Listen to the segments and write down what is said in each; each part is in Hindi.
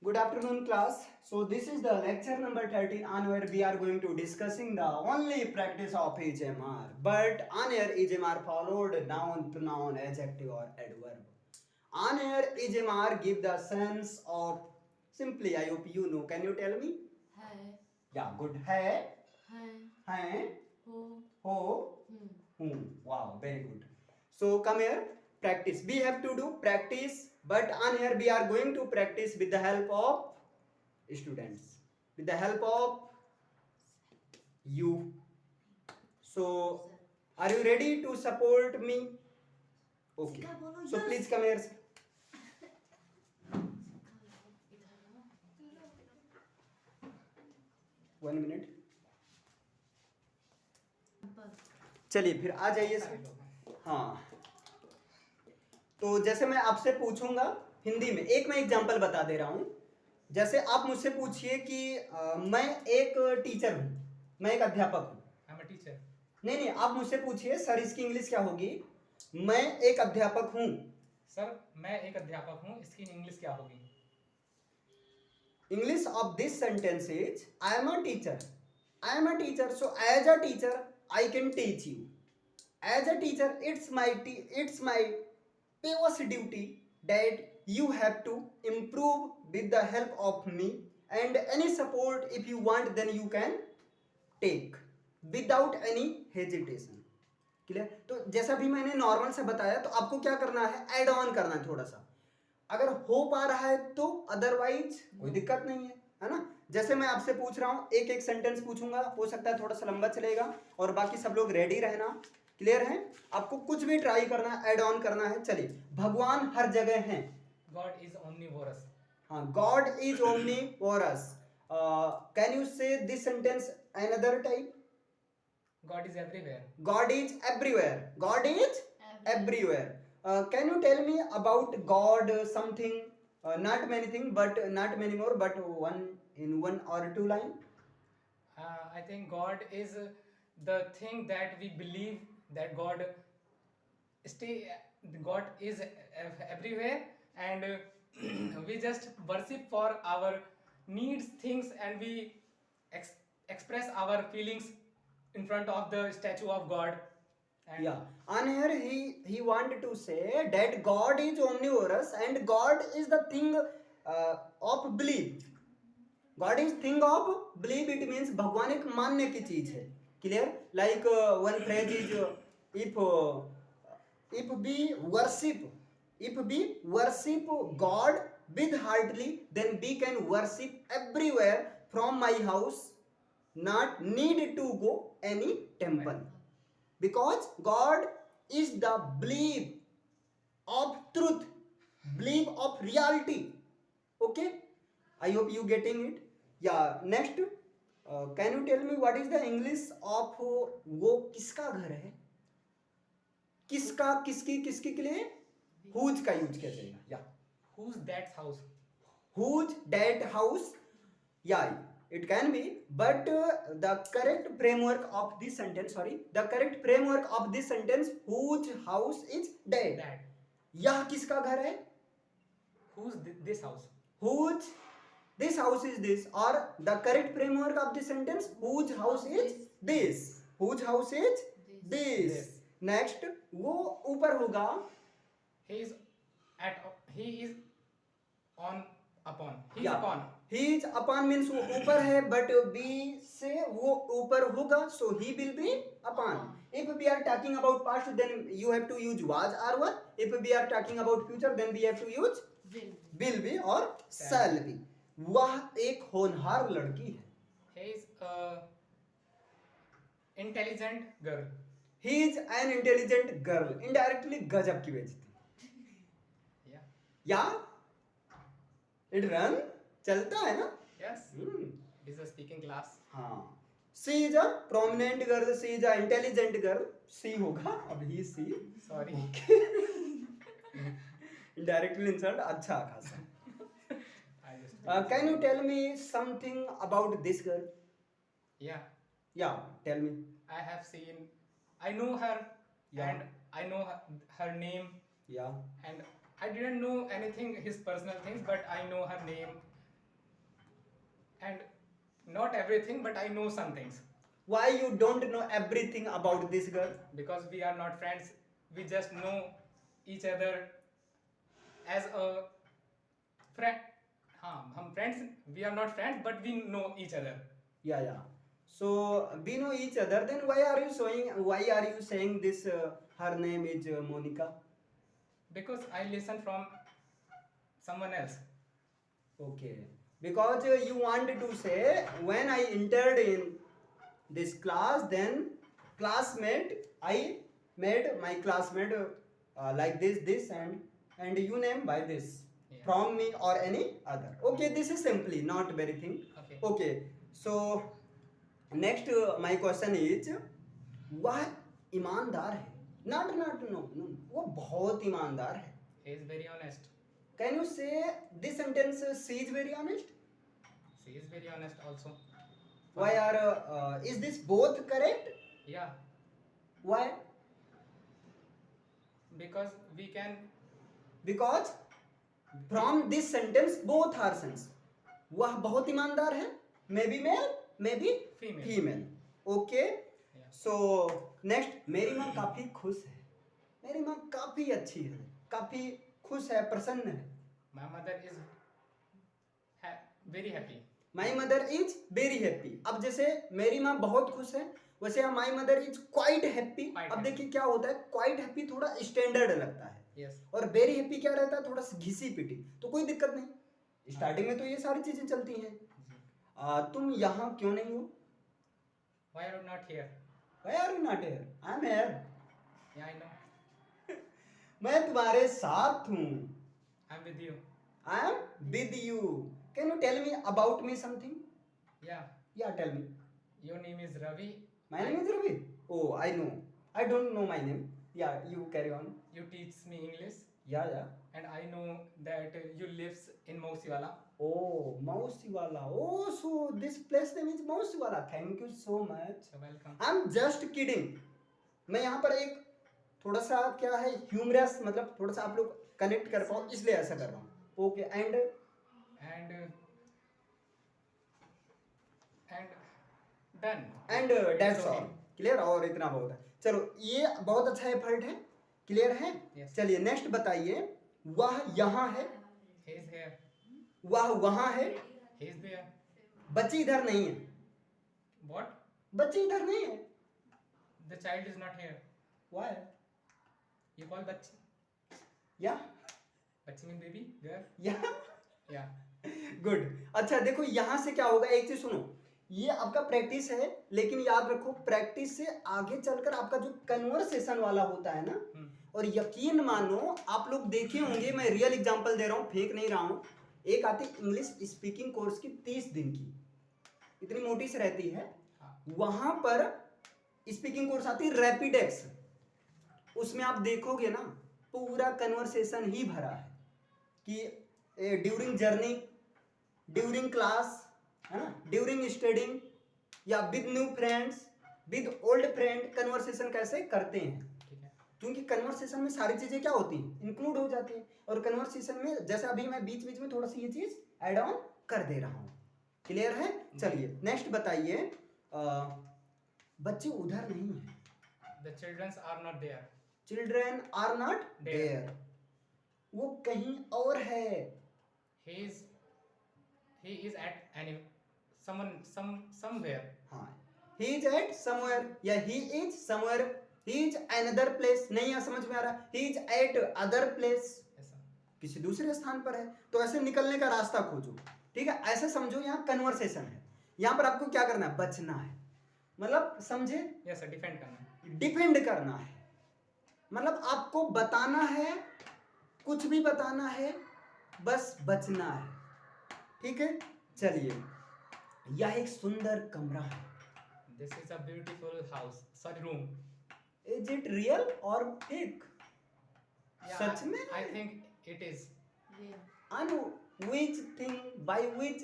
Good afternoon, class. So this is the lecture number 13 on where we are going to discussing the only practice of HMR. But on here HMR followed noun, pronoun, adjective or adverb. On here HMR give the sense of simply. I hope you know. Can you tell me? है Yeah, good. है, है हो, हो whom. Wow, very good. So come here, practice. We have to do practice, but on here we are going to practice with the help of students, with the help of you. So are you ready to support me? Okay. So please come here. 1 minute. चलिए फिर आ जाइए सर. हाँ, तो जैसे मैं आपसे पूछूंगा हिंदी में, एक मैं एग्जांपल बता दे रहा हूं. जैसे आप मुझसे पूछिए कि मैं एक टीचर हूं, मैं एक अध्यापक हूं. I'm a teacher. नहीं, आप मुझसे पूछिए सर इसकी इंग्लिश क्या होगी. मैं एक अध्यापक हूं. सर मैं एक अध्यापक हूँ, इसकी इंग्लिश क्या होगी? English of this sentence is I am a teacher. I am a teacher. So as a teacher, I can teach you. As a teacher, it's my purest duty that you have to improve with the help of me, and any support if you want then you can take without any hesitation. Clear. तो जैसा भी मैंने नॉर्मल से बताया, तो आपको क्या करना है, ऐड ऑन करना है थोड़ा सा. अगर हो पा रहा है तो, अदरवाइज कोई दिक्कत नहीं है ना. जैसे मैं आपसे पूछ रहा हूं, एक एक सेंटेंस पूछूंगा, हो सकता है थोड़ा सा लंबा चलेगा, और बाकी सब लोग रेडी रहना. क्लियर है. आपको कुछ भी ट्राई करना है, ऐड ऑन करना है. चलिए, भगवान हर जगह हैं. God is omnivorous. हाँ, God is omnivorous. Can you say this sentence another type. God is everywhere. God is everywhere. God is everywhere. Can you tell me about God something? Not many things, but not many more, but one or two line. I think God is the thing that we believe that stay. God is everywhere, and we just worship for our needs, things, and we express our feelings in front of the statue of God. And Yeah. On here he wanted to say that God is omnivorous and God is the thing of belief. God is thing of belief. It means भगवान एक मानने की चीज है. Clear? Like one phrase is if we worship God with heartily, then we can worship everywhere from my house. Not need to go any temple. Because God is the belief of truth, belief of reality. Okay, I hope you getting it. Yeah, next, can you tell me what is the English of वो किसका घर है. किसका, किसकी, किसकी के लिए whose का यूज किया जाएगा. या who's that house? whose that house. Yeah, it can be, but the correct framework of this sentence, whose house is that. That. यह किसका घर है. Who's this house? whose this house is this, or the correct framework of this sentence, whose house is this. whose house is this. Next, वो ऊपर होगा. He is on upon. He is Yeah. upon. He is upon means वो ऊपर है, but be से वो ऊपर होगा, so he will be upon. If we are talking about past, then you have to use was or were. If we are talking about future, then we have to use will be or shall be. वह एक होनहार लड़की है. He is a intelligent girl. He is an intelligent girl. Indirectly गजब की बेइज्जती. Yeah. या इट रन चलता है ना. Yes. It is a speaking class. हाँ. She is a prominent girl, she is a intelligent girl. She होगा अभी सी. Sorry. इंडायरेक्टली इंसल्ट अच्छा खासा. I just. Can you tell me something about this girl. Yeah. Yeah tell me. I have seen. I know her. Yeah. And I know her name. या And I didn't know anything his personal things, but I know her name. and not everything, but I know some things. Why you don't know everything about this girl? Because we are not friends, we just know each other as a friend. हाँ, हम friends, we are not friends, but we know each other. Yeah. So we know each other. Then why are you saying this? Her name is Monica. Because I listen from someone else. Okay. Because you wanted to say when I entered in this class, then I made my classmate like this and you name by this. Yeah. From me or any other. Okay, this is simply not very thing. Okay. Okay, so next my question is वह ईमानदार है? Not no, वो बहुत ईमानदार है. He is very honest. Can you say this sentence? She is very honest. She is very honest also. Why are is this both correct? Yeah, Why? because we can. Because from this sentence both are sense. वह बहुत ईमानदार है. Maybe male, maybe Female. female. Okay. Yeah. So next मेरी माँ काफी खुश है. मेरी माँ काफी अच्छी है. काफी खुश है, प्रसन्न है. My mother is very happy. My mother is very happy. अब जैसे मेरी माँ बहुत खुश है, वैसे my mother is quite happy. Quite अब happy. देखिए क्या होता है, quite happy थोड़ा स्टैंडर्ड लगता है Yes. और very happy क्या रहता है, थोड़ा सा घिसी पिटी. तो कोई दिक्कत नहीं, स्टार्टिंग में तो ये सारी चीजें चलती हैं. तुम यहाँ क्यों नहीं हो? Why are you not here? Why are you not here? I am here. Yeah, I know. मैं तुम्हारे साथ हूँ. I'm with you. I am with you. Can you tell me about me something? Yeah. Yeah, tell me. Your name is Ravi. My name is Ravi. Oh, I know. I don't know my name. Yeah, you carry on. You teach me English, Yeah. and I know that you lives in Mausiwala. Oh, Mausiwala. Oh, so this place name is Mausiwala. Thank you so much. So welcome. I'm just kidding. मैं यहाँ पर एक थोड़ा सा क्या है ह्यूमरस, मतलब थोड़ा सा आप लोग कनेक्ट कर पाओ इसलिए ऐसा कर रहा हूँ. Okay and Done. And that's all. Clear? और इतना बहुत है. चलो ये बहुत अच्छा एफर्ट है. क्लियर है? Yes. चलिए नेक्स्ट बताइए. वह यहाँ है, He is here. वह वहाँ है, He is there. बच्ची इधर नहीं है. What? बच्ची इधर नहीं है. The child is not here. Why? You call Bachchi? Yeah. Bachchi mean baby? There? Yeah. Yeah. Good. अच्छा देखो यहाँ से क्या होगा, एक चीज सुनो. ये आपका प्रैक्टिस है, लेकिन याद रखो प्रैक्टिस से आगे चलकर आपका जो कन्वर्सेशन वाला होता है ना, और यकीन मानो आप लोग देखे होंगे, मैं रियल एग्जांपल दे रहा हूँ, फेक नहीं रहा हूँ. एक आती इंग्लिश स्पीकिंग कोर्स की 30 दिन की, इतनी मोटी सी रहती है. वहां पर स्पीकिंग कोर्स आती रैपिडेक्स. उसमें आप देखोगे ना पूरा कन्वर्सेशन ही भरा है कि ड्यूरिंग जर्नी, ड्यूरिंग क्लास, है ना, ड्यूरिंग स्टडिंग, या with new friends, with old friend conversation कैसे करते हैं. ठीक है. क्योंकि कन्वर्सेशन में सारी चीजें क्या होती हैं, इंक्लूड हो जाती हैं. और कन्वर्सेशन में जैसे अभी मैं बीच बीच में थोड़ा सी ये चीज ऐड ऑन कर दे रहा हूँ. क्लियर है? चलिए नेक्स्ट बताइए. बच्चे उधर नहीं है. The children are not there. Children are not There. There. वो कहीं और है. He is at any somewhere. हाँ, he is at somewhere या he is somewhere. he is another place. नहीं है, समझ में आ रहा. he is at other place. ऐसा. किसी दूसरे स्थान पर है. तो ऐसे निकलने का रास्ता खोजो. ठीक है, ऐसे समझो यहाँ कन्वर्सेशन है. यहाँ पर आपको क्या करना है, बचना है. मतलब समझे, Yes sir, defend करना. डिपेंड करना है. मतलब आपको बताना है, कुछ भी बताना है, बस बचना है. ठीक है. चलिए, यह एक सुंदर कमरा है. This is a beautiful house. Sorry, room. Is it real और फेक? Yeah, सच में? I think it is. Real. And which thing, by which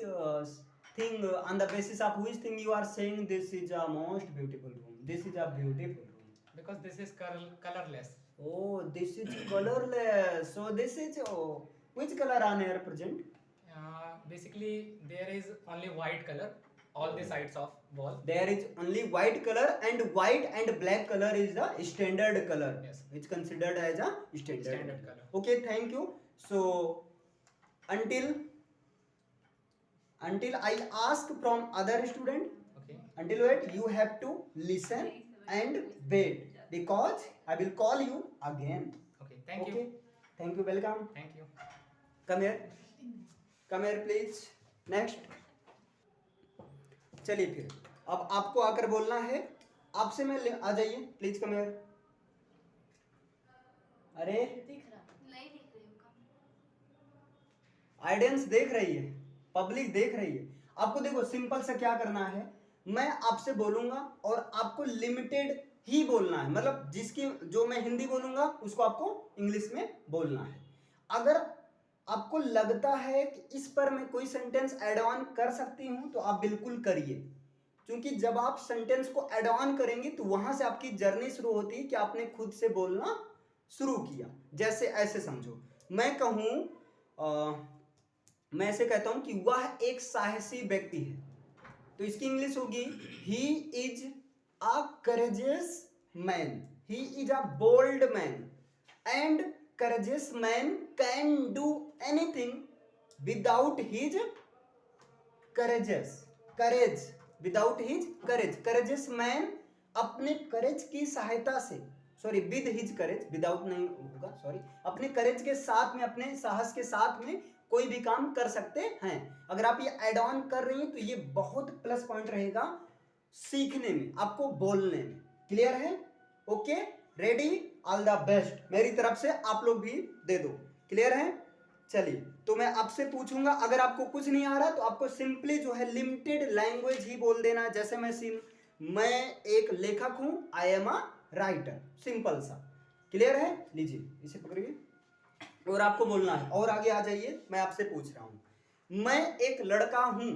thing, on the basis of which thing you are saying this is a most beautiful room, this is a beautiful room? Because this is colorless. Oh, this is colorless. So this is which color are here present? Basically, there is only white color, all the sides of wall. There is only white color, and white and black color is the standard color. Yes. It's considered as a standard Standard color. Okay, thank you. So until I ask from other student, Okay. until wait, you have to listen and wait, because I will call you again. Okay. Thank Okay, you. thank you, welcome. Thank you. come here please. Next, चलिए फिर अब आपको आकर बोलना है, आपसे मैं आ जाइए प्लीज, कम हियर। अरे दिख रहा नहीं दिख रही हूँ ऑडियंस देख रही है, पब्लिक देख रही है। आपको देखो सिंपल सा क्या करना है, मैं आपसे बोलूंगा और आपको लिमिटेड ही बोलना है, मतलब जिसकी जो मैं हिंदी बोलूंगा उसको आपको इंग्लिश में बोलना है। अगर आपको लगता है कि इस पर मैं कोई सेंटेंस ऐड ऑन कर सकती हूं तो आप बिल्कुल करिए, क्योंकि जब आप सेंटेंस को ऐड ऑन करेंगे तो वहां से आपकी जर्नी शुरू होती है कि आपने खुद से बोलना शुरू किया। जैसे ऐसे समझो, मैं कहूं मैं ऐसे कहता हूं कि वह एक साहसी व्यक्ति है, तो इसकी इंग्लिश होगी ही is a courageous man, he is a bold man, and courageous man can do anything without his courage, without his courage। courageous man अपने करेज की सहायता से, sorry with his courage, without नहीं होगा, सॉरी, अपने करेज के साथ में, अपने साहस के साथ में कोई भी काम कर सकते हैं। अगर आप ये ऐड ऑन कर रही हैं तो ये बहुत प्लस पॉइंट रहेगा सीखने में, आपको बोलने में। क्लियर है? Okay, ready, all the best मेरी तरफ से, आप लोग भी दे दो। क्लियर है? चलिए, तो मैं आपसे पूछूंगा, अगर आपको कुछ नहीं आ रहा तो आपको सिंपली जो है लिमिटेड लैंग्वेज ही बोल देना। जैसे मैं एक लेखक हूं, I am a writer, simple सा। क्लियर है? लीजिए इसे पकड़िए और आपको बोलना है। और आगे आ जाइए, मैं आपसे पूछ रहा हूं, मैं एक लड़का हूं,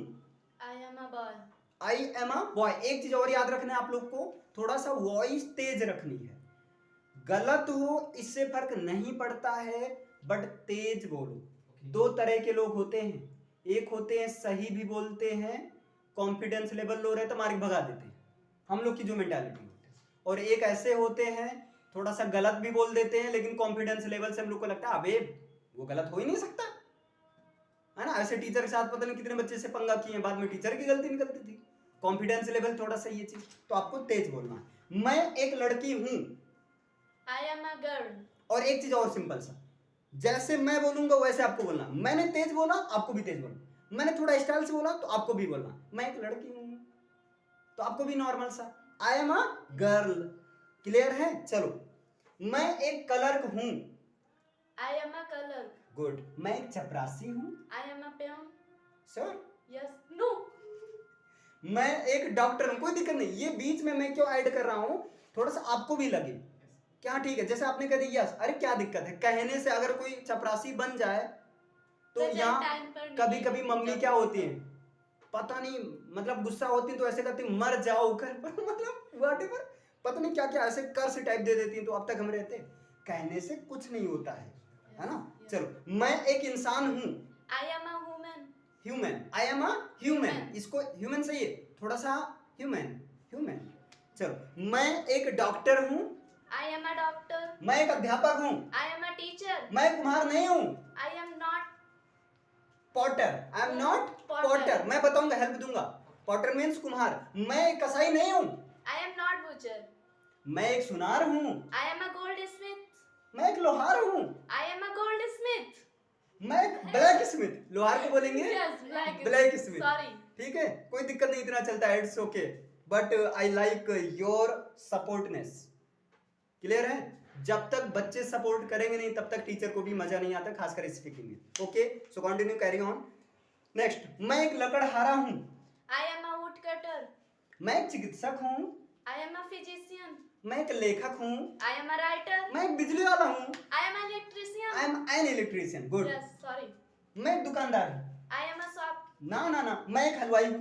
I am a boy, I am a boy. एक चीज और याद रखना है आप लोग को, थोड़ा सा वॉइस तेज रखनी है। गलत हो इससे फर्क नहीं पड़ता है, बट तेज बोलो। दो तरह के लोग होते हैं, एक होते हैं सही भी बोलते हैं, कॉन्फिडेंस लेवल लो रहे तो मार्क भगा देते हैं, हम लोग की जो मेंटालिटी होती है, और एक ऐसे होते हैं थोड़ा सा गलत भी बोल देते हैं लेकिन कॉन्फिडेंस लेवल से हम लोग को लगता है अबे वो गलत हो ही नहीं सकता है ना। ऐसे टीचर के साथ पता नहीं कितने बच्चे से पंगा किए, बाद में टीचर की गलती निकलती थी। कॉन्फिडेंस लेवल थोड़ा सा ये चीज, तो आपको तेज बोलना है। मैं एक लड़की हूं, आई एम अ गर्ल। और एक चीज और सिंपल सा, जैसे मैं बोलूंगा वैसे आपको बोलना। मैंने तेज बोला आपको भी तेज बोलना, मैंने थोड़ा स्टाइल से बोला तो आपको भी बोलना। मैं एक लड़की हूं तो आपको भी नॉर्मल सा, I am a girl. Clear है? चलो, मैं एक क्लर्क हूं, I am a colour. Good. मैं एक चपरासी हूं, I am a pen. Sir. Yes, no. मैं एक डॉक्टर हूं, कोई दिक्कत नहीं। ये बीच में मैं क्यों ऐड कर रहा हूं, थोड़ा सा आपको भी लगे क्या ठीक है। जैसे आपने कह दिया यस, अरे क्या दिक्कत है कहने से, अगर कोई चपरासी बन जाए तो यहाँ कभी कभी मम्मी क्या होती है पता नहीं, मतलब गुस्सा होती है तो ऐसे कहती मर जाओ कर मतलब व्हाटएवर, पता नहीं क्या क्या ऐसे कर्स टाइप दे देती हैं, तो अब तक हम रहते कहने से कुछ नहीं होता है ना। चलो, मैं एक इंसान हूँ, I am a woman. Human, I am a human. इसको ह्यूमन सही है, थोड़ा सा ह्यूमन। चलो, मैं एक डॉक्टर हूँ, आई एम अ डॉक्टर। मैं एक अध्यापक हूँ, आई एम अ टीचर। मैं कुम्हार नहीं हूँ, I am not Potter, I am not Potter. मैं बताऊंगा, हेल्प दूंगा। पॉटर मीन्स कुम्हार। मैं एक कसाई नहीं हूँ, आई एम नॉट बुचर। मैं एक सुनार हूँ, I am a gold Smith. मैं एक लोहार हूँ, I am a gold Smith. मैं एक ब्लैक स्मिथ। लोहार को बोलेंगे यस, ब्लैक स्मिथ। सॉरी, ठीक है, कोई दिक्कत नहीं, इतना चलता है, it's okay, but I like your supportness. Clear है? जब तक बच्चे सपोर्ट करेंगे नहीं तब तक टीचर को भी मजा नहीं आता, खासकर स्पीकिंग में। Okay, so continue, carry on. Next, मैं एक लकड़हारा हूँ, I am a would cutter. मैं एक चिकित्सक हूँ, आई एम अ फिजिशियन। मैं एक लेखक हूँ, आई एम अ राइटर। मैं एक बिजली वाला हूँ, I am a electrician. I am an electrician. Good. Yes, sorry. मैं एक दुकानदार हूँ, आई एम अ शॉप। ना, मैं एक हलवाई हूँ।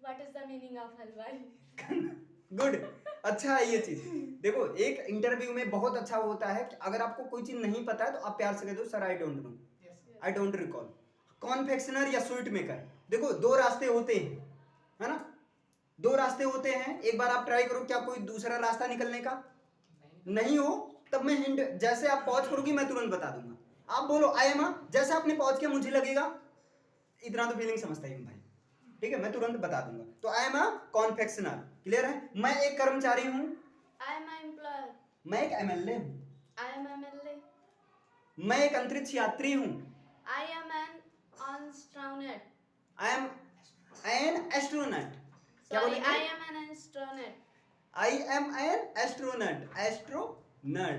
What is the meaning of हलवाई? गुड, अच्छा है ये चीज। देखो, एक इंटरव्यू में बहुत अच्छा होता है कि अगर आपको कोई चीज नहीं पता है तो आप प्यार से कह दो sir I don't know, I don't recall. Confectioner या स्वीट मेकर, देखो दो रास्ते होते हैं, है ना, दो रास्ते होते हैं। एक बार आप ट्राई करो, क्या कोई दूसरा रास्ता निकलने का नहीं हो, तब मैं हिंट, जैसे आप पॉज करोगी मैं तुरंत बता दूंगा। आप बोलो आई एम, जैसे आपने पॉज किया मुझे लगेगा, इतना तो फीलिंग समझता ही हूँ भाई, ठीक है, मैं तुरंत बता दूंगा। तो आई एम अ कॉन्फेक्शनर, क्लियर है। मैं एक कर्मचारी हूँ, I am an employer. मैं एक एमएलए हूँ, I am MLA. मैं एक अंतरिक्ष यात्री हूँ, I am an astronaut. I am N astronaut, क्या Sorry, बोलेंगे? I am an astronaut. I am N astronaut, astronaut,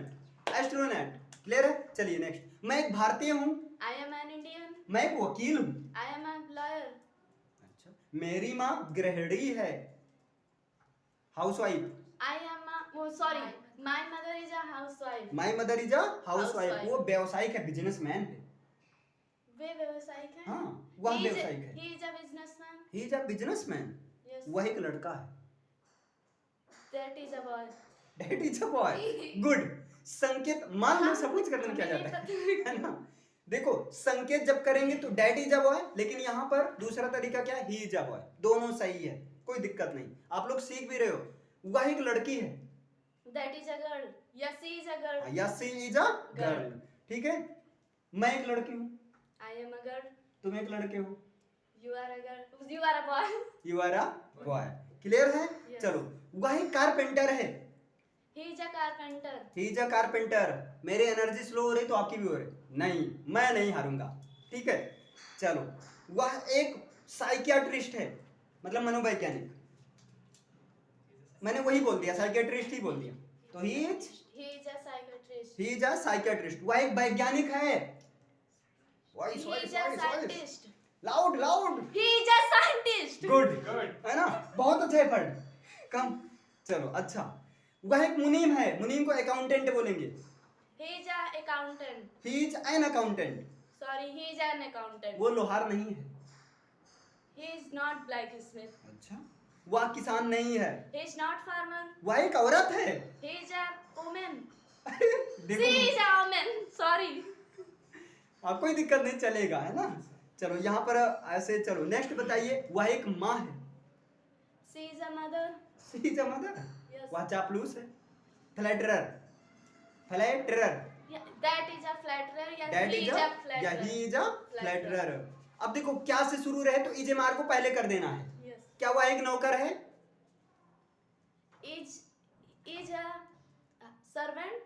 astronaut, clear है। चलिए नेक्स्ट, मैं एक भारतीय हूँ, I am an Indian. मैं एक वकील हूँ, I am a lawyer. अच्छा, मेरी माँ गृहिणी है, housewife, I am a. Oh, sorry. My mother is a housewife. My mother is a housewife, Housewife. वो व्यवसायिक है, बिजनेसमैन है, वे व्यवसायिक है. हाँ वह He is a- व्यवसायिक है, He is a businessman. He is a businessman, Yes. वह एक लड़का है, That is a boy. That is a boy, good. संकेत मान लो सब कुछ करने क्या जाता है ना। देखो संकेत जब करेंगे तो डैड इज अ बॉय, लेकिन यहाँ पर दूसरा तरीका क्या है, ही इज अ बॉय, दोनों सही है, कोई दिक्कत नहीं, आप लोग सीख भी रहे हो। वह एक लड़की है, That is a girl. Yes, she is a girl. या सी इज अ गर्ल, ठीक है। मैं एक लड़की हूँ, I am a girl. तुम एक लड़के हो, You are a girl. You are a boy. You are a boy, clear है। Yes. चलो वह एक कारपेंटर है, He is a carpenter. He is a carpenter. मेरी एनर्जी स्लो हो रही तो आपकी भी हो रही, नहीं मैं नहीं हारूंगा, ठीक है। चलो वह एक साइकियाट्रिस्ट है, मतलब मनोवैज्ञानिक, मैंने वही बोल दिया, साइकियाट्रिस्ट ही बोल दिया, तो he is He is a psychiatrist. He is a psychiatrist. वह एक वैज्ञानिक है, He is a scientist. Loud loud, He is a scientist. Good Good. है ना, बहुत अच्छा एफर्ट, कम। चलो अच्छा, वह एक मुनीम है, मुनीम को अकाउंटेंट बोलेंगे, He is a accountant. He is an accountant, Sorry, he is an accountant. वो लोहार नहीं है, He is not blacksmith. अच्छा, वह किसान नहीं है, He is not farmer. वह एक औरत है। He is a woman. अरे She देखो is a woman. Sorry. आप कोई दिक्कत नहीं, चलेगा, है ना। चलो यहाँ पर ऐसे, चलो नेक्स्ट बताइए, वह एक माँ है, She is a mother. She is a mother, Yes. वह चापलूस है, flatterer, flatterer, Yeah, that is a flatterer. Yeah, that he is is a a yeah flatterer. He is a flatterer. अब देखो क्या से शुरू रहे तो इज मार को पहले कर देना है। Yes. क्या वह एक नौकर है, Is a servant.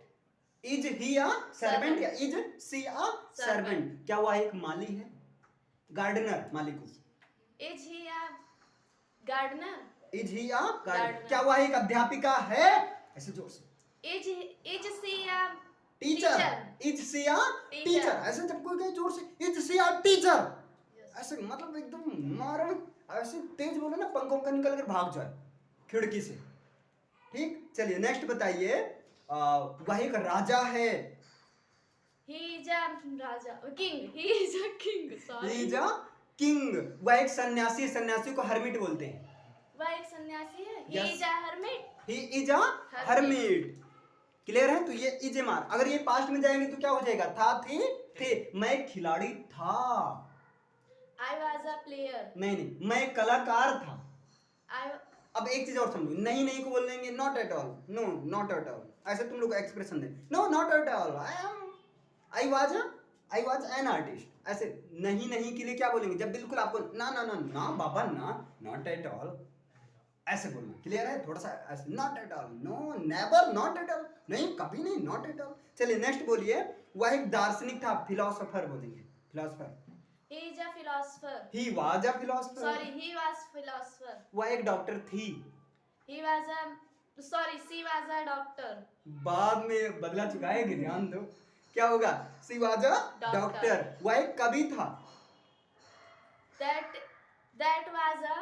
Is he a servant या इज सी अ सर्वेंट। क्या वह एक माली है, गार्डनर, माली को, Is he a gardener? Is he a gardener. Gardener. क्या वह एक अध्यापिका है, ऐसे जोर से, Is she a teacher, is she a teacher, ऐसे जब कोई कहे जोर से is she a teacher, Yes. ऐसे मतलब एकदम मारो, ऐसे तेज बोलो ना, पंखों का निकल कर भाग जाए खिड़की से, ठीक। चलिए नेक्स्ट बताइए, वह एक राजा है, He is a raja. King. He is a king. Sorry. He is a king. वह एक सन्यासी, सन्यासी को हरमिट बोलते हैं, वह एक सन्यासी है. He Yes. is a hermit. He is a hermit, clear है। तो ये इज मार, अगर ये पास्ट में जाएंगे तो क्या हो जाएगा, था, थे। मैं एक खिलाड़ी था, I was a player. नहीं मैं एक कलाकार था। I अब एक चीज और समझो, नहीं नहीं को बोल देंगे not at all, no not at all, ऐसे तुम लोग एक्सप्रेशन दे, no not at all, I was an artist, ऐसे नहीं नहीं के लिए क्या बोलेंगे, जब बिल्कुल आपको ना ना ना ना बाबा ना, नॉट एट ऑल, ऐसे बोलना, क्लियर है। थोड़ा सा ऐसे, not at all, no never, not at all, नहीं कभी नहीं, नॉट एट ऑल। चलिए नेक्स्ट बोलिए, वह एक दार्शनिक था, फिलोसोफर बोलेंगे, philosopher, he is a philosopher. He was a philosopher. Sorry, he was philosopher. वह एक डॉक्टर थी, He was a. Sorry, she was a doctor. बाद में बदला चुका है कि ध्यान दो, क्या होगा, she was a Doctor. Doctor. वह एक कवि था, That was a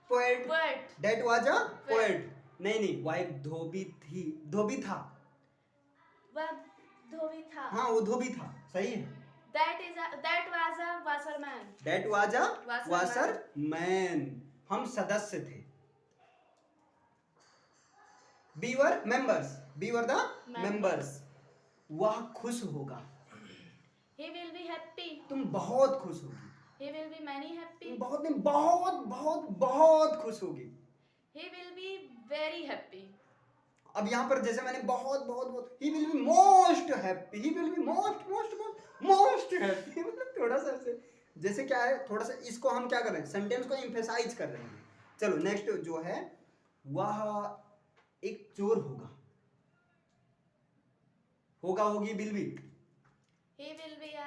poet, poet. That was a poet, नहीं नहीं वह एक धोबी थी, धोबी था, वह धोबी था. हाँ वो धोबी था, सही है। That was a washerman. That was a Washerman. Washerman, हम सदस्य थे। We were members, we were the Members. Members. वह खुश होगा, He will तुम बहुत खुश होगी। He will be many happy. तुम बहुत नहीं, बहुत बहुत बहुत खुश होगी। He will be very happy. अब यहाँ पर जैसे मैंने बहुत बहुत बहुत, he will be most happy, he will be most most most happy, मतलब थोड़ा सा ऐसे जैसे क्या है, थोड़ा सा इसको हम क्या कर रहे हैं, सेंटेंस को एम्फेसाइज कर रहे हैं। चलो नेक्स्ट जो है, वह एक चोर होगा। होगा होगी will be, He will be a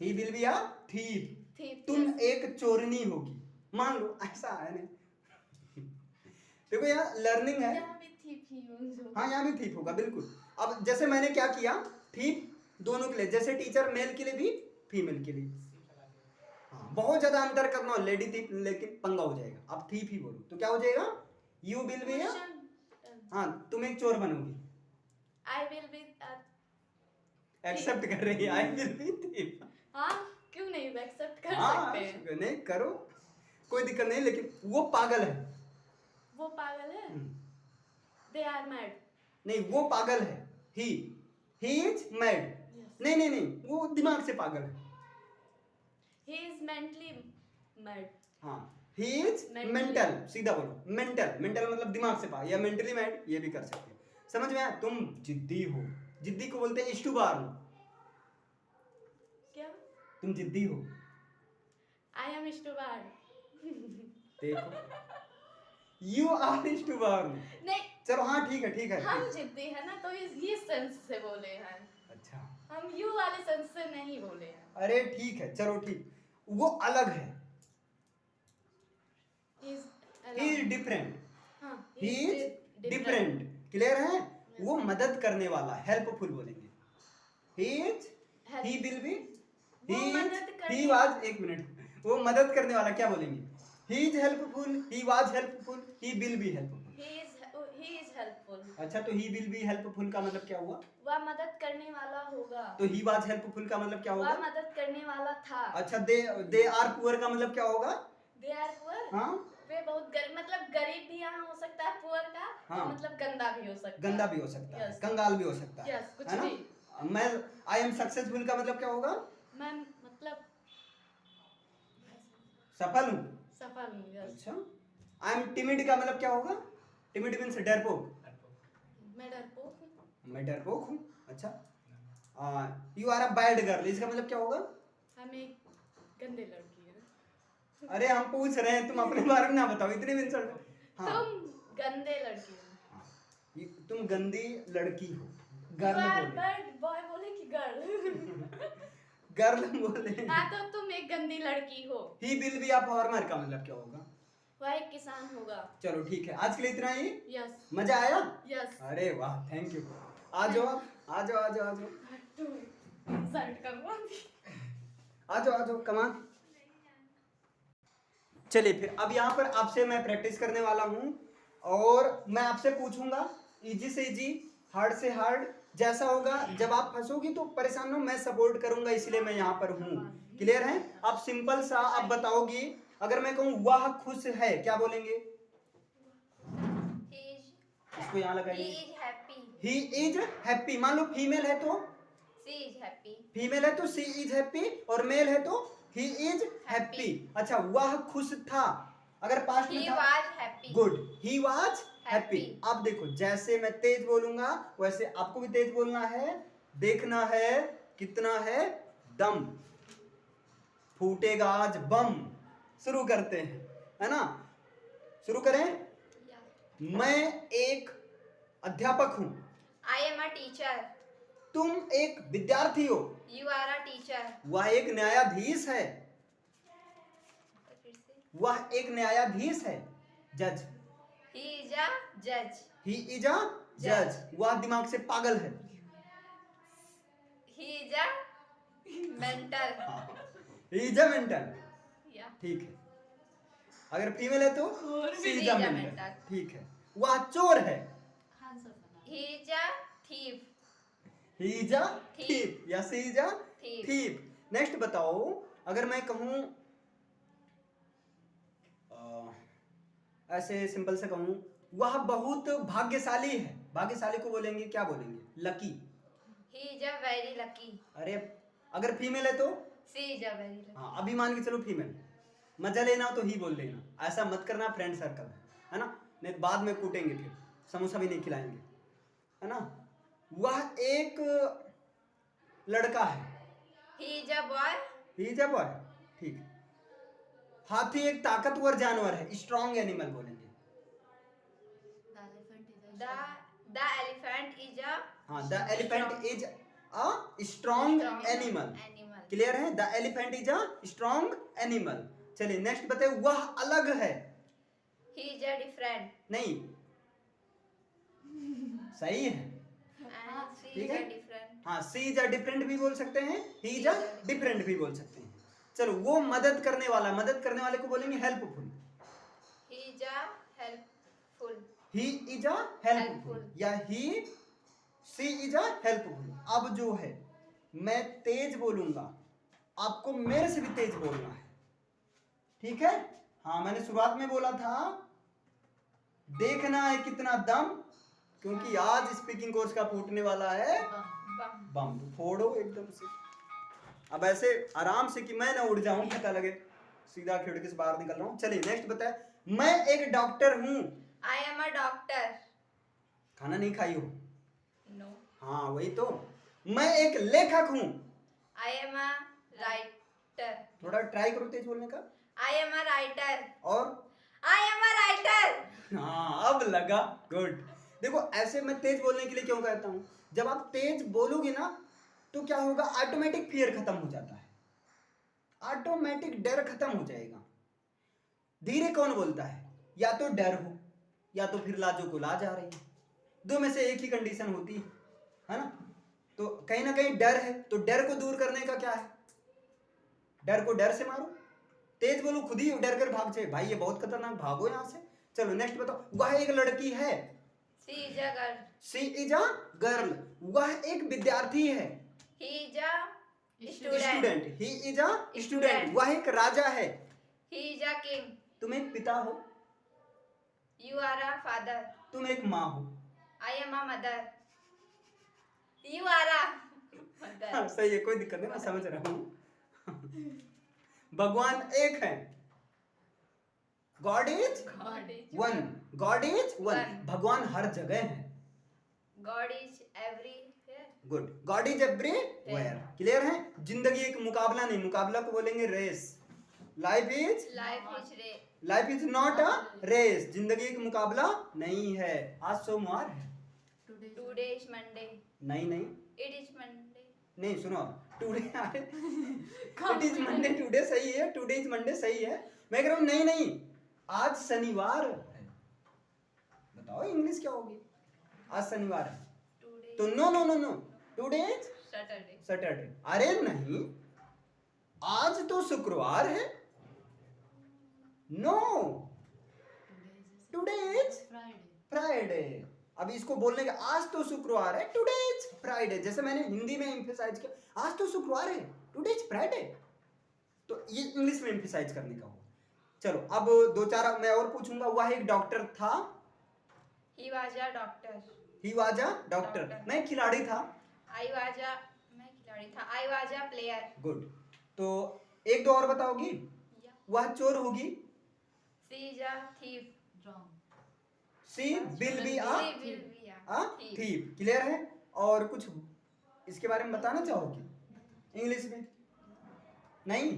he will be a thief. thief. तुम Yes. एक चोरनी होगी, मान लो ऐसा है नहीं। देखो यहाँ लर्निंग है। यहाँ भी thief ही हूँ जो. हाँ यहाँ भी थीप होगा बिल्कुल। अब जैसे मैंने क्या किया, थीप दोनों के लिए, जैसे टीचर मेल के लिए भी फीमेल के लिए। हाँ बहुत ज्यादा अंतर करना हो, लेडी थीप लेकिन पंगा हो जाएगा। अब थीप ही बोलो तो क्या हो जाएगा, यू विल बी। Question. हाँ तुम एक चोर बनोगी, I will be a. Accept कर रही है, आई विल बी थीप। हाँ क्यों नहीं एक्सेप्ट कर हाँ सकते हैं. नहीं करो, कोई दिक्कत नहीं, लेकिन वो पागल है। वो पागल है. हम्म, They are mad. नहीं वो पागल है, ही इज मैड। Yes. नहीं नहीं नहीं, वो दिमाग से पागल है। He is mentally mad. हाँ ही इज Mentally. मेंटल, सीधा बोलो मेंटल। मेंटल मतलब दिमाग से पागल, या मेंटली मैड, ये भी कर सकते हो। समझ में आया? तुम जिद्दी हो, जिद्दी को बोलते हैं इष्टुबार। क्या? तुम जिद्दी हो, I am stupid. देखो यू आर इष्टुबार। नहीं चलो हाँ ठीक है ठीक है। हम जिद्दी है ना, तो ये सेंस से बोले हैं. अच्छा हम यू वाले सेंस से नहीं बोले हैं. अरे ठीक है, चलो ठीक, वो अलग है, He is he is alone. Different, हाँ, ही he is is different. Clear है? वो मदद करने वाला, हेल्पफुल बोलेंगे। He is, Help. He will be, वो ही मदद करने- ही वाज, एक मिनट, वो मदद करने वाला क्या बोलेंगे, he is helpful, he was helpful, he will be helpful. He is helpful. अच्छा तो ही विल बी हेल्पफुल का मतलब क्या हुआ, वह मदद करने वाला होगा. तो ही वाज हेल्पफुल का मतलब क्या वह होगा। मदद करने वाला था. अच्छा दे आर पुअर का मतलब क्या होगा। They are poor. हाँ वे बहुत मतलब गरीब भी यहाँ हो सकता है, पुअर का. हाँ। मतलब गंदा भी हो सकता है. गंदा भी हो सकता है, Yes. कंगाल भी हो सकता है, Yes, कुछ है ना। भी. मैं आई एम सक्सेसफुल का मतलब क्या होगा, मैं मतलब सफल हूँ। सफल हूँ. Yes. अच्छा आई एम टिमिड का मतलब क्या होगा, टिमिड मीन्स डरपोक, मैं डरपोक हूँ. मैं डरपोक हूँ। अच्छा you are a bad girl, इसका मतलब क्या होगा। हम एक गंदे लड़की है. अरे हम पूछ रहे हैं, तुम अपने बारे में ना बताओ, इतने भी इंसल्ट। हाँ तुम गंदे लड़की हो. हाँ, तुम गंदी लड़की हो, You गर्ल are बोले, bad boy बोले कि गर्ल. गर्ल बोले। हाँ तो तुम एक गंदी लड़की हो. He will be a farmer का मतलब क्या होगा। वह एक किसान होगा. चलो ठीक है, आज के लिए इतना ही। यस. मजा आया। यस. अरे वाह थैंक यू। आ जाओ आ जाओ आ जाओ आ जाओ इंसल्ट करूँगी. आ जाओ आ जाओ, कमान। चलिए फिर अब यहाँ पर आपसे मैं प्रैक्टिस करने वाला हूँ, और मैं आपसे पूछूंगा इजी से इजी, हार्ड से हार्ड, जैसा होगा। जब आप फंसोगी तो परेशान हो, मैं सपोर्ट करूंगा, इसलिए मैं यहाँ पर हूँ। क्लियर है? आप सिंपल सा आप बताओगी, अगर मैं कहूँ वह खुश है, क्या बोलेंगे। इसको यहाँ लगाइए, ही इज हैप्पी। मान लो फीमेल है तो फीमेल है तो सी इज हैप्पी, और मेल है तो ही इज हैप्पी। अच्छा वह खुश था, अगर पास्ट में था गुड, ही वाज हैप्पी। अब देखो जैसे मैं तेज बोलूंगा वैसे आपको भी तेज बोलना है। देखना है कितना है दम, फूटेगा आज बम। शुरू करते हैं, है ना। शुरू करें। मैं एक अध्यापक हूं, I am a teacher. तुम एक विद्यार्थी हो, You are a teacher. वह एक न्यायाधीश है, वह एक न्यायाधीश है, जज। He is a judge. He is अ जज, वह दिमाग से पागल है। He is a mental. He is a mental, Yeah. ठीक है। अगर फीमेल है तो she is a is a mental, mental. ठीक है। वह चोर है, He is a thief. He is a thief, या she is a Thief. Thief. Next बताओ, अगर मैं कहूं ऐसे सिंपल से कहूं, वह बहुत भाग्यशाली है, भाग्यशाली को बोलेंगे क्या बोलेंगे, lucky. He is a very lucky. अरे अगर फीमेल है तो She is a very lucky. हाँ, अभी मान के चलो फीमेल, मजा लेना हो तो ही बोल देना, ऐसा मत करना फ्रेंड सर्कल है ना, नहीं तो बाद में कूटेंगे, फिर समोसा भी नहीं खिलाएंगे, है ना। वह एक लड़का है, He is a boy. He is a boy, ठीक। हाथी एक ताकतवर जानवर है, स्ट्रॉन्ग एनिमल बोलेंगे। The elephant is a हाँ, the elephant is a strong animal, animal. Clear है, the elephant is a strong animal. चलिए नेक्स्ट बताइए, वह अलग है, He is a different. नहीं, सही है, And she ठीक is है? a different. हाँ, सी इज अ डिफरेंट भी बोल सकते हैं, ही इज अ डिफरेंट भी बोल सकते हैं। चलो, वो मदद करने वाला, मदद करने वाले को बोलेंगे helpful, He is a helpful. He is a helpful, Helpful. या ही, सी इज अ हेल्पफुल। अब जो है, मैं तेज बोलूंगा, आपको मेरे से भी तेज बोलना है, ठीक है। हाँ, मैंने शुरुआत में बोला था, देखना है कितना दम, क्योंकि आज स्पीकिंग कोर्स का फूटने वाला है Bum. बम, फोड़ो एकदम से। अब ऐसे आराम से कि मैं ना उड़ जाऊं, पता लगे सीधा खिड़की से बाहर निकल रहा हूं। चलिए नेक्स्ट बताए, मैं एक डॉक्टर हूं, I am a doctor. खाना नहीं खाई हो, No. हाँ वही तो। मैं एक लेखक हूं, I am a writer. थोड़ा ट्राई करो तेज बोलने का, I am a writer. और I am a writer. हाँ अब लगा, गुड। देखो ऐसे मैं तेज बोलने के लिए क्यों कहता हूँ, जब आप तेज बोलोगे ना तो क्या होगा, ऑटोमेटिक फियर खत्म हो जाता है, ऑटोमेटिक डर खत्म हो जाएगा। धीरे कौन बोलता है, या तो डर हो या तो फिर लाजो को लाज आ रही है, दो में से एक ही कंडीशन होती है ना। तो कहीं ना कहीं डर है, तो डर को दूर करने का क्या है, डर को डर से मारो। तेज बोलो, खुद ही डर कर भाग जाए, भाई ये बहुत खतरनाक, भागो यहाँ से। चलो नेक्स्ट बताओ, वह एक लड़की है, She is a girl. She is a girl, वह एक विद्यार्थी है, He is a student. Student, he is a student, Student. वह एक राजा है, He is a king. तुम एक पिता हो, You are a father. तुम एक माँ हो। I am a mother. You are a mother. हाँ, सही है, कोई दिक्कत नहीं, मैं समझ रहा हूँ। भगवान एक है, god is God is one, god is one, One. भगवान हर जगह है, God is everywhere. Good, god is everywhere, clear है। जिंदगी एक मुकाबला नहीं, मुकाबला को बोलेंगे race, life is, Life is ray. Life is not a race, जिंदगी एक मुकाबला नहीं है। आज सोमवार है, Today is Monday. नहीं नहीं It is Monday. नहीं, सुनो, today it is Monday, today सही है, टुडे इज मंडे सही है, मैं कह रहा हूँ नहीं नहीं, आज शनिवार है। बताओ इंग्लिश क्या होगी, आज शनिवार है, Today तो no no no no, today is Saturday. Saturday. अरे नहीं, आज तो शुक्रवार है, नो, टुडे इज फ्राइडे। अब इसको बोलने का, आज तो शुक्रवार है, टुडे इज फ्राइडे, जैसे मैंने हिंदी में एम्फेसाइज किया, आज तो शुक्रवार है, टुडे इज फ्राइडे, तो ये इंग्लिश में एम्फेसाइज करने का हुआ। चलो अब दो चार मैं और पूछूंगा, वह एक डॉक्टर था, He was a doctor. He was a doctor, Doctor. मैं खिलाड़ी था, I was a मैं खिलाड़ी था. I was a player. Good. तो एक दो और बताओगी, Yeah. वह चोर होगी, She is a thief. She will be a She will be a thief. Thief, clear है। और कुछ इसके बारे में बताना चाहोगी इंग्लिश में, नहीं,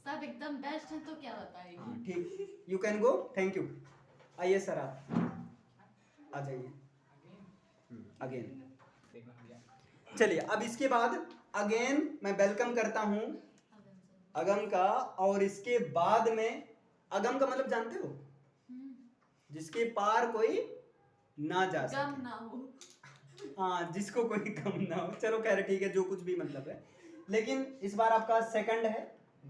सब एकदम बेस्ट है तो क्या बताएगी। हाँ, ठीक, you can go, thank you. आइए सर, आप आ जाइए, अगेन। चलिए अब इसके बाद अगेन मैं वेलकम करता हूँ अगम का, और इसके बाद में, अगम का मतलब जानते हो, जिसके पार कोई ना जा गम सके, ना हो। हाँ जिसको कोई गम ना हो, चलो कह रहे ठीक है, जो कुछ भी मतलब है। लेकिन इस बार आपका सेकंड है,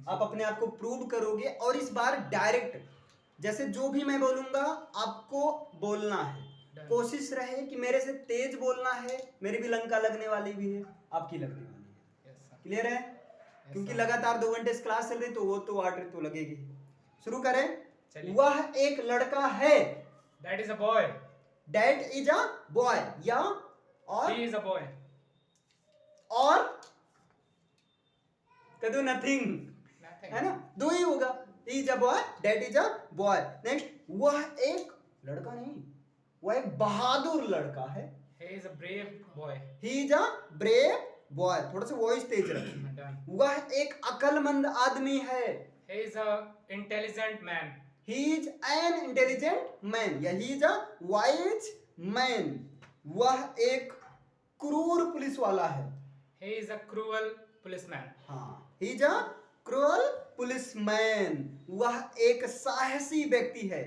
आप अपने आप को प्रूव करोगे, और इस बार डायरेक्ट, जैसे जो भी मैं बोलूंगा आपको बोलना है, कोशिश रहे कि मेरे से तेज बोलना है, मेरी भी लंका लगने वाली भी है, आपकी लगने वाली है, क्लियर है, क्योंकि लगातार 2 घंटे क्लास चल रही, तो वो तो वाटर तो लगेगी। शुरू करें, चलिए। वह एक लड़का है, That is a boy. That is a boy, yeah और He is a boy. और कह दो नथिंग, Nothing. है ना, दो ही होगा, is a boy, that is a boy. Next, वह एक लड़का नहीं, वह एक बहादुर लड़का है। He is a brave boy. He is a brave boy, थोड़ा सा वॉइस तेज रखिए। Done. वह एक अक्लमंद आदमी है। He is a intelligent man. He is an intelligent man, या he is a wise man. वह एक क्रूर पुलिस वाला है। He is a cruel policeman. हाँ, ही इज अ क्रूअल पुलिसमैन। वह एक साहसी व्यक्ति है।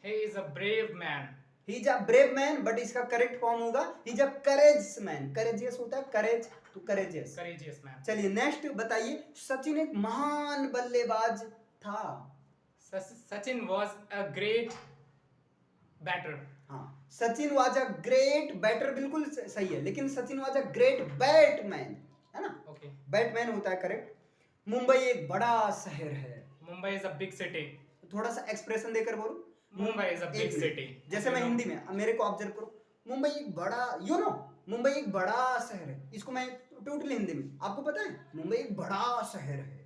He is a brave man. He is a brave man, but इसका करेक्ट फॉर्म होगा ही is a courage man. Courageous होता है करेज, तो करेजियस। Courageous man. चलिए नेक्स्ट बताइए, सचिन एक महान बल्लेबाज था। Sachin was a great batter. हाँ, Sachin was a great batter, बिल्कुल सही है, लेकिन Sachin was a great batman, है ना, Okay. बैटमैन होता है करेक्ट। मुंबई एक बड़ा शहर है। Mumbai is a big city. थोड़ा सा एक्सप्रेशन देकर बोलो। Mumbai is a big एक मिनट। city. जैसे मैं You know. हिंदी में, अब मेरे को ऑब्जर्व करो। मुंबई एक बड़ा, यू नो, मुंबई एक बड़ा शहर है। इसको मैं टोटली हिंदी में, आपको पता है मुंबई एक बड़ा शहर है।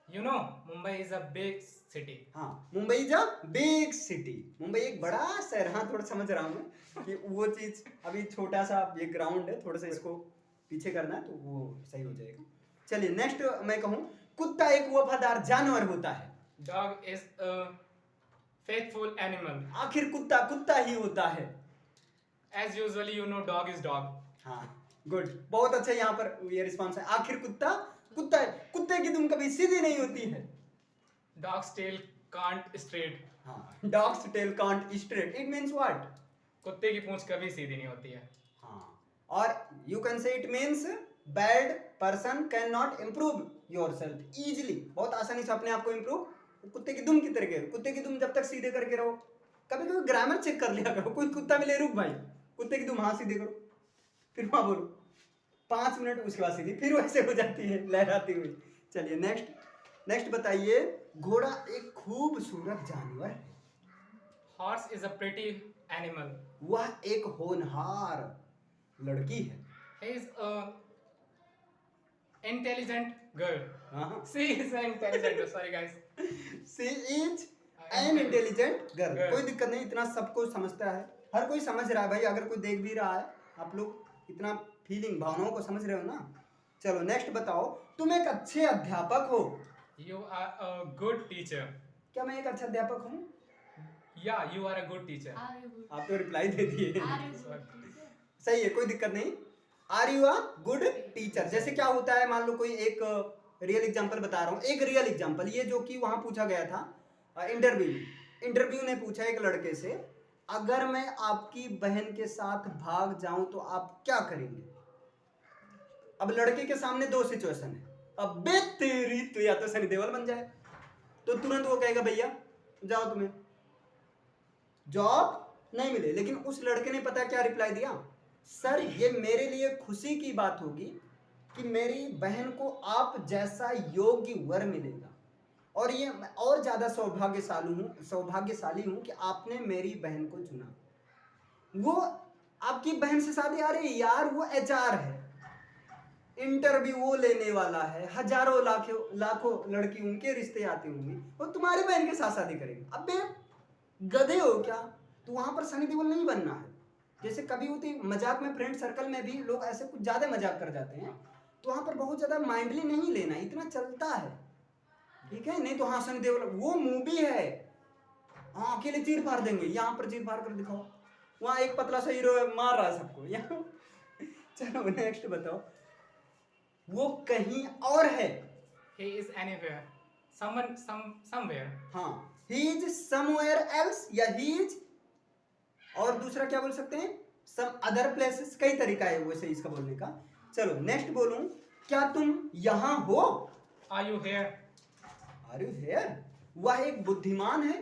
You know, Mumbai is a big city. हाँ, Mumbai is a big city. Mumbai एक बड़ा शहर। हाँ, थोड़ा समझ रहा हूँ मैं कि वो चीज, अभी छोटा सा ये ग्राउंड है, थोड़ा सा इसको पीछे करना है तो वो सही हो जाएगा। चलिए नेक्स्ट मैं कहूँ, कुत्ता एक वफादार जानवर होता है। Dog is a faithful animal. आखिर कुत्ता कुत्ता ही होता है। As usually, you know, dog is dog. हाँ, गुड, बहुत अच्छा यहाँ पर ये रिस्पॉन्स है। आखिर कुत्ता कुत्ता है। कुत्ते की दुम कभी सीधी नहीं होती है। Dog's tail can't straight. हाँ, dogs tail can't straight, it means what? कुत्ते की पूंछ कभी सीधी नहीं होती है. हाँ, और you can say it means bad person can not improve yourself easily, बहुत आसानी से अपने आप को इम्प्रूव कुत्ते की दुम की तरह करो। कुत्ते की दुम जब तक सीधे करके रहो, कभी कभी ग्रामर चेक कर लिया करो। कोई कुत्ता मिले, रुक भाई, कुत्ते की दुम हाँ सीधे करो, फिर वहां बोलो 5 मिनट, उसके बाद सीधी, फिर वैसे हो जाती है लहराती हुई। चलिए नेक्स्ट बताइए, घोड़ा एक खूबसूरत जानवर है। Horse is a pretty animal. वह एक होनहार लड़की है। He is a intelligent girl. हाँ, She is an intelligent girl. Sorry guys. She is an intelligent girl. Girl. कोई दिक्कत नहीं, इतना सबको समझता है, हर कोई समझ रहा है भाई। अगर कोई देख भी रहा है, आप लोग इतना फीलिंग भावनाओं को समझ रहे हो ना। चलो नेक्स्ट बताओ, तुम एक अच्छे अध्यापक हो। You are a good teacher. क्या मैं एक अच्छा अध्यापक हूँ? Yeah, you are a good teacher. Are you good? आप तो रिप्लाई दे दिए। Are you good teacher? सही है, कोई दिक्कत नहीं। Are you a good teacher? जैसे क्या होता है, मान लो कोई एक रियल एग्जांपल बता रहा हूँ, एक रियल एग्जांपल, ये जो कि वहां पूछा गया था इंटरव्यू ने पूछा एक लड़के से, अगर मैं आपकी बहन के साथ भाग जाऊं तो आप क्या करेंगे? अब लड़के के सामने 2 सिचुएशन है। अब बे तेरी, तो या तो सनी देओल बन जाए, तो तुरंत वो कहेगा भैया जाओ, तुम्हें जॉब नहीं मिले। लेकिन उस लड़के ने पता क्या रिप्लाई दिया, सर ये मेरे लिए खुशी की बात होगी कि मेरी बहन को आप जैसा योग्य वर मिलेगा, और ये मैं और ज्यादा सौभाग्यशाली हूं कि आपने मेरी बहन को चुना। वो आपकी बहन से शादी, अरे यार वो एचआर है, इंटरव्यू वो लेने वाला है, हजारों लाखों लड़की उनके रिश्ते आते होंगे, वो तुम्हारी बहन के साथ शादी करेंगे। अबे गधे हो क्या? तो वहां पर सनी देओल नहीं बनना है। जैसे कभी होती मजाक में, फ्रेंड सर्कल में भी लोग ऐसे कुछ ज्यादा मजाक कर जाते हैं, तो वहां पर बहुत ज्यादा माइंडली नहीं लेना, इतना चलता है, ठीक है? नहीं तो हाँ, सनी देओल वो मूवी है, हाँ अकेले चीर फाड़ देंगे, यहाँ पर चीर फाड़ कर दिखाओ, वहां एक पतला सा हीरो मार रहा है सबको यहाँ। चलो नेक्स्ट बताओ, वो कहीं और है। He is anywhere. Somewhere. हाँ, he is somewhere else, या he is, और दूसरा क्या बोल सकते हैं, some other places। कई तरीका है वैसे इसका बोलने का। चलो नेक्स्ट बोलूं, क्या तुम यहाँ हो? Are you here? Are you here? वह एक बुद्धिमान है।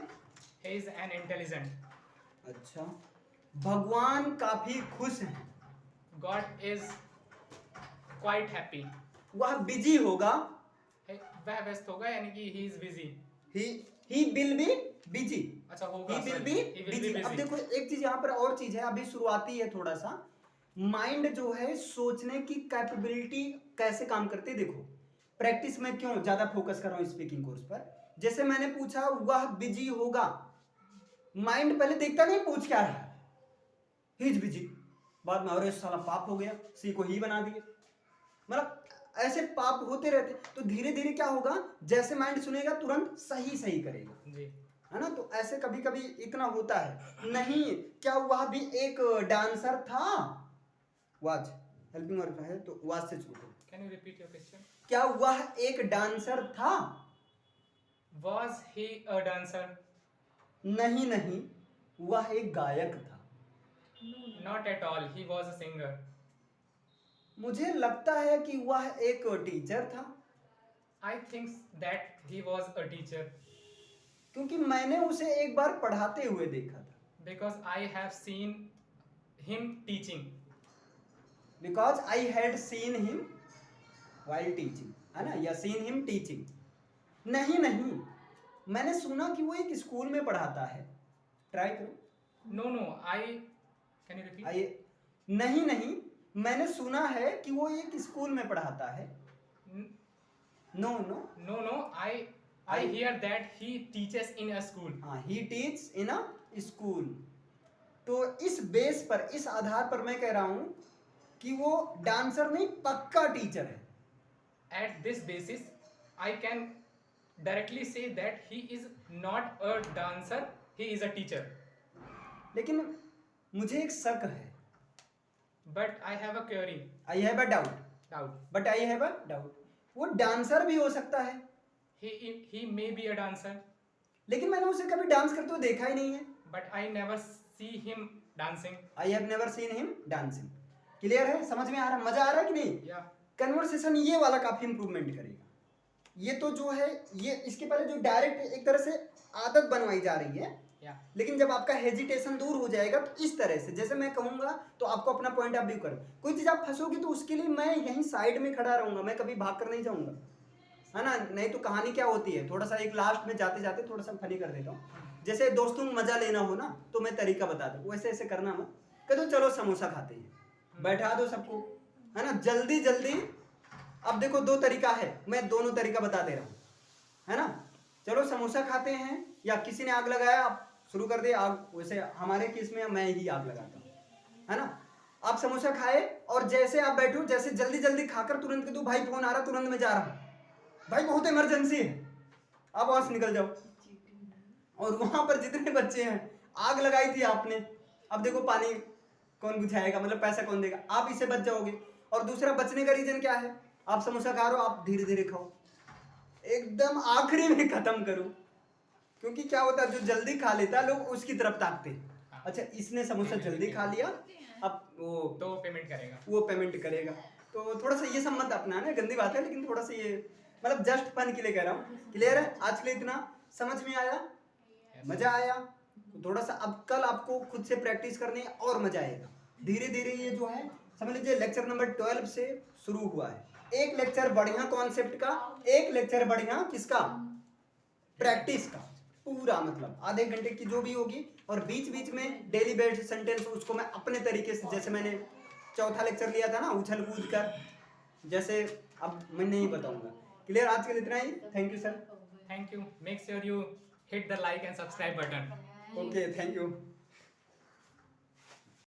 He is an intelligent. अच्छा, भगवान काफी खुश हैं। God is quite happy. वह बिजी होगा। वह व्यस्त होगा, यानी कि he is busy. he will be busy। अच्छा होगा. he will sorry. be He will busy। be अब busy. देखो एक चीज यहाँ पर और चीज है, अभी शुरुआती है थोड़ा सा। माइंड जो है सोचने की कैपेबिलिटी कैसे काम करती है, देखो प्रैक्टिस में क्यों ज्यादा फोकस कर रहा हूँ स्पीकिंग कोर्स पर? जैसे मैंने पूछा वह बिजी होगा, माइंड पहले देखता नहीं पूछ क्या रहा है, ही इज बिजी, बाद में अरे साला पाप हो गया, सी को ही बना दिए। मतलब ऐसे पाप होते रहते, तो धीरे धीरे क्या होगा, जैसे माइंड सुनेगा तुरंत सही सही करेगा, जी। है ना। तो ऐसे कभी कभी इतना होता है। नहीं, क्या वह भी एक डांसर था? वाज हेल्पिंग वर्ब है तो वाज से शुरू करो। Can you repeat your question? क्या वह एक डांसर था? Was he a dancer? नहीं नहीं, वह एक गायक था। Not at all. He was a singer. मुझे लगता है कि वह एक टीचर था, I think that he was a teacher क्योंकि मैंने उसे एक बार पढ़ाते हुए देखा था। because I have seen him teaching. Because I had seen him while teaching, है ना, या seen him teaching। नहीं नहीं, मैंने सुना कि वो एक स्कूल में पढ़ाता है। ट्राई करो। No, no. Can you repeat? आइए, नहीं नहीं, मैंने सुना है कि वो एक स्कूल में पढ़ाता है। N- no no, No, no. I hear that he teaches in a school. हाँ, ही टीच इन अ स्कूल। तो इस बेस पर, इस आधार पर मैं कह रहा हूं कि वो डांसर नहीं, पक्का टीचर है। At this basis, I can directly say that he is not a dancer. He is a teacher. लेकिन मुझे एक शक है, But I have a query. I have a doubt, Doubt. But I have a doubt, वो डांसर भी हो सकता है, He may be a dancer, लेकिन मैंने उसे कभी डांस करते हुए देखा ही नहीं है। but I never see him dancing. I have never seen him dancing. Clear है? समझ में आ रहा, मजा आ रहा है कि नहीं? Yeah. कन्वर्सेशन ये वाला काफी इंप्रूवमेंट करेगा। ये तो जो है, ये इसके पहले जो डायरेक्ट एक तरह से आदत बनवाई जा रही है, Yeah. लेकिन जब आपका हेजिटेशन दूर हो जाएगा तो इस तरह से, जैसे मैं कहूंगा तो आपको अपना पॉइंट ऑफ व्यू करो। कोई चीज आप फंसोगी तो उसके लिए मैं यहीं साइड में खड़ा रहूंगा, मैं कभी भाग कर नहीं जाऊंगा, है ना। नहीं तो कहानी क्या होती है, थोड़ा सा एक लास्ट में जाते जाते थोड़ा सा फनी कर देता हूँ। जैसे दोस्तों को मजा लेना हो ना तो मैं तरीका बता दूँ, वैसे ऐसे करना मत, कह दो चलो समोसा खाते हैं, बैठा दो सबको, है ना, जल्दी जल्दी। अब देखो दो तरीका है, मैं दोनों तरीका बता दे रहा हूँ, है ना। चलो समोसा खाते हैं, या किसी ने आग लगाया, आप शुरू कर दे आग। वैसे हमारे केस में मैं ही आग लगाता हूँ, है ना। आप समोसा खाए और जैसे आप बैठो, जैसे जल्दी जल्दी खाकर तुरंत कह दो भाई फोन आ रहा, तुरंत मैं जा रहा हूँ, भाई बहुत इमरजेंसी है, आप वहां से निकल जाओ। और वहां पर जितने बच्चे हैं, आग लगाई थी आपने, अब देखो पानी कौन बुझाएगा, मतलब पैसा कौन देगा, आप इससे बच जाओगे। और दूसरा बचने का रीजन क्या है, आप समोसा खा रहे हो, आप धीरे धीरे खाओ, एकदम आखिरी में खत्म करो, क्योंकि क्या होता है जो जल्दी खा लेता है लोग उसकी तरफ ताकते हैं। अच्छा इसने समोसा जल्दी खा लिया, अब तो पेमेंट करेगा। वो पेमेंट करेगा। तो थोड़ा सा ये सब मत अपनाना, गंदी बात है, लेकिन थोड़ा सा ये मतलब जस्ट फन के लिए कह रहा हूँ। क्लियर है? आज के लिए इतना। समझ में आया? मजा आया? तो थोड़ा सा अब कल आपको खुद से प्रैक्टिस करनी है और मजा आएगा। धीरे धीरे ये जो है समझ लीजिए लेक्चर नंबर 12 से शुरू हुआ है। एक लेक्चर बढ़िया कॉन्सेप्ट का, एक लेक्चर बढ़िया किसका, प्रैक्टिस का, पूरा मतलब आधे घंटे की जो भी होगी। और बीच बीच में डेली बेस्ड सेंटेंस उसको मैं अपने तरीके से, जैसे मैंने चौथा लेक्चर लिया था ना उछल कूद कर, जैसे अब मैं नहीं बताऊंगा। क्लियर? आज के लिए इतना ही। Thank you sir. Thank you. Make sure you hit the like and subscribe button. Okay, thank you.